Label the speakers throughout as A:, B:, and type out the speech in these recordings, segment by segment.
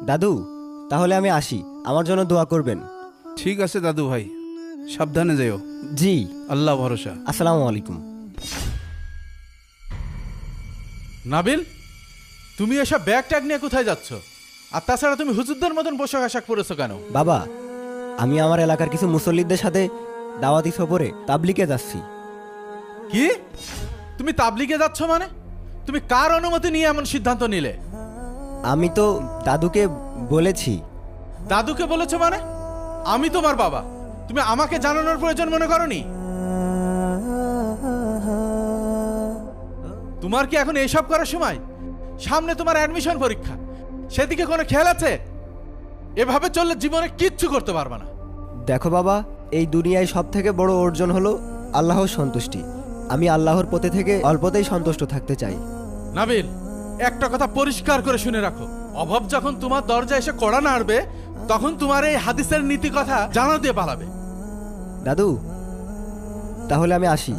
A: দাদু, তাহলে আমি আসি, আমার জন্য দোয়া করবেন।
B: ঠিক আছে দাদু ভাই, সাবধানে যেও।
A: জি।
B: আল্লাহ ভরসা।
A: আসসালামু আলাইকুম।
C: নাবিল, তুমি এসব ব্যাগ ট্যাগ নিয়ে কোথায় যাচ্ছ? আর তাছাড়া তুমি হুজুরদের মতন পোশাক আশাক পরেছো কেন?
A: বাবা, আমি আমার এলাকার কিছু মুসল্লিদের সাথে দাওয়াতি সফরে তাবলিগে যাচ্ছি।
C: কি? তুমি তাবলিগে যাচ্ছ মানে? তুমি কার অনুমতি নিয়ে এমন সিদ্ধান্ত নিলে?
A: আমি তো দাদুকে বলেছি।
C: দাদুকে বলেছো মানে? আমি তোমার বাবা, তুমি আমাকে জানানোর প্রয়োজন মনে করনি? তোমার কি এখন এইসব করার সময়? সামনে তোমার অ্যাডমিশন পরীক্ষা, সেদিকে কোনো খেয়াল আছে? এভাবে চললে জীবনে কিচ্ছু করতে পারবে না।
A: দেখো বাবা, এই দুনিয়ায় সব থেকে বড় অর্জন হলো আল্লাহর সন্তুষ্টি। আমি আল্লাহর পথে থেকে অল্পতেই সন্তুষ্ট থাকতে চাই।
C: নাবিল, একটা কথা পরিষ্কার করে শুনে রাখো, অভাব যখন তোমার দরজা এসে কড়া নাড়বে, তখন তোমার এই হাদিসের নীতি কথা জানা দিয়ে পালাবে।
A: দাদু, তাহলে আমি আসি,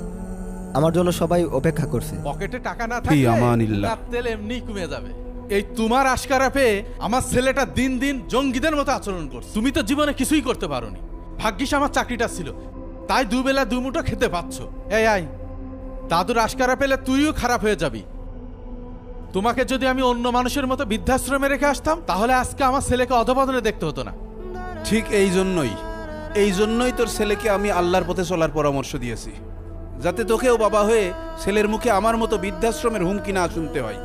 A: আমার জন্য সবাই অপেক্ষা করছে।
C: পকেটে টাকা না
B: ফি
C: থাকলে
B: আমানিল্লাহ।
C: রাত তেল এমনি কমে যাবে। এই তোমার আশকারা পেয়ে আমার ছেলেটা দিন দিন জঙ্গিদের মতো আচরণ করছে। তুমি তো জীবনে কিছুই করতে পারোনি। ভাগ্যিস আমার চাকরিটা ছিল, তাই দুবেলা দুমুঠো খেতে পাচ্ছ। এই আয়, দাদুর আশকারা পেলে তুইও খারাপ হয়ে যাবি। তোমাকে যদি আমি অন্য মানুষের মতো বৃদ্ধাশ্রমে রেখে আসতাম, তাহলে আজকে আমার ছেলেকে অধপতনে দেখতে হতো না।
B: ঠিক এই জন্যই তোর ছেলেকে আমি আল্লাহর পথে চলার পরামর্শ দিয়েছি, যাতে তোকেও বাবা হয়ে ছেলের মুখে আমার মতো বৃদ্ধাশ্রমের হুমকি না শুনতে হয়।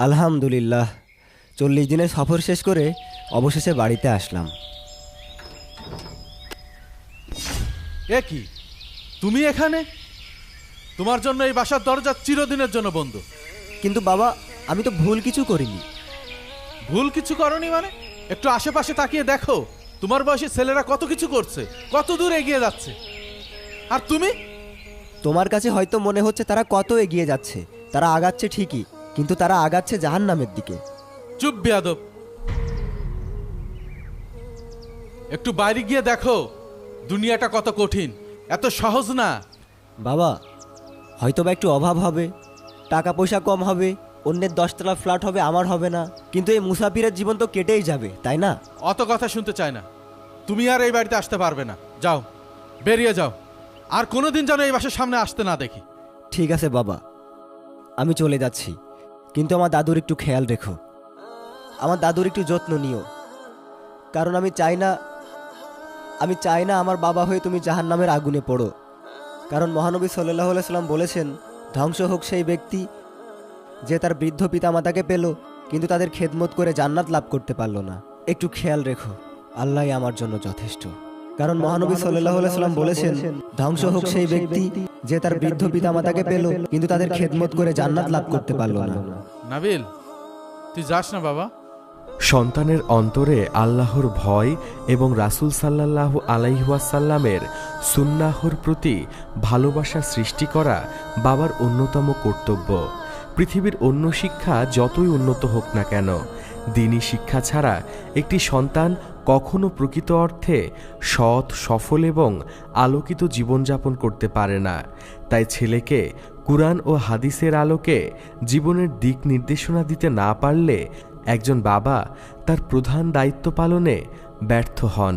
A: আলহামদুলিল্লাহ, 40 দিনের সফর শেষ করে অবশেষে বাড়িতে আসলাম।
C: এ কি, তুমি এখানে? তোমার জন্য এই বাসার দরজা চিরদিনের জন্য বন্ধ।
A: কিন্তু বাবা, আমি তো ভুল কিছু করিনি।
C: ভুল কিছু করনি মানে? একটু আশেপাশে তাকিয়ে দেখো, তোমার বয়সী ছেলেরা কত কিছু করছে, কত দূর এগিয়ে যাচ্ছে। আর তুমি?
A: তোমার কাছে হয়তো মনে হচ্ছে তারা কত এগিয়ে যাচ্ছে, তারা আগাচ্ছে ঠিকই, কিন্তু তারা আগাচ্ছে জাহান্নামের দিকে।
C: চুপ বেয়াদব, একটু বাইরে গিয়ে দেখো দুনিয়াটা কত কঠিন, এত সহজ না।
A: বাবা, হয়তো বা একটু অভাব হবে, টাকা পয়সা কম হবে, অন্যের 10 তলা ফ্ল্যাট হবে, আমার হবে না, কিন্তু এই মুসাফিরের জীবন তো কেটেই যাবে, তাই না?
C: অত কথা শুনতে চাই না। তুমি আর এই বাড়িতে আসতে পারবে না, যাও, বেরিয়ে যাও। আর কোনোদিন যেন এই বাসার সামনে আসতে না দেখি।
A: ঠিক আছে বাবা, আমি চলে যাচ্ছি, কিন্তু আমার দাদুর একটু খেয়াল রেখো, আমার দাদুর একটু যত্ন নিও, কারণ আমি চাই না আমার বাবা হয়ে তুমি জাহান্নামের আগুনে পড়ো। কারণ মহানবী সাল্লাল্লাহু আলাইহি সাল্লাম বলেছেন, ধ্বংস হোক সেই ব্যক্তি যে তার বৃদ্ধ পিতামাতাকে পেল কিন্তু তাদের খেদমত করে জান্নাত লাভ করতে পারল না। একটু খেয়াল রেখো, আল্লাহই আমার জন্য যথেষ্ট। কারণ মহানবী সাল্লাল্লাহু আলাইহি সাল্লাম বলেছেন, ধ্বংস হোক সেই ব্যক্তি যে তার বৃদ্ধ পিতামাতাকে পেল কিন্তু তাদের খেদমত করে জান্নাত লাভ করতে পারল না।
C: নাবিল, তুই যাস না বাবা।
D: সন্তানের অন্তরে আল্লাহর ভয় এবং রাসূল সাল্লাল্লাহু আলাইহি ওয়াসাল্লামের সুন্নাহর প্রতি ভালোবাসা সৃষ্টি করা বাবার অন্যতম কর্তব্য। পৃথিবীর অন্য শিক্ষা যতই উন্নত হোক না কেন, দ্বীনি শিক্ষা ছাড়া একটি সন্তান কখনো প্রকৃত অর্থে সৎ, সফল এবং আলোকিত জীবনযাপন করতে পারে না। তাই ছেলেকে কুরআন ও হাদিসের আলোকে জীবনের দিক নির্দেশনা দিতে না পারলে একজন বাবা তার প্রধান দায়িত্ব পালনে ব্যর্থ হন।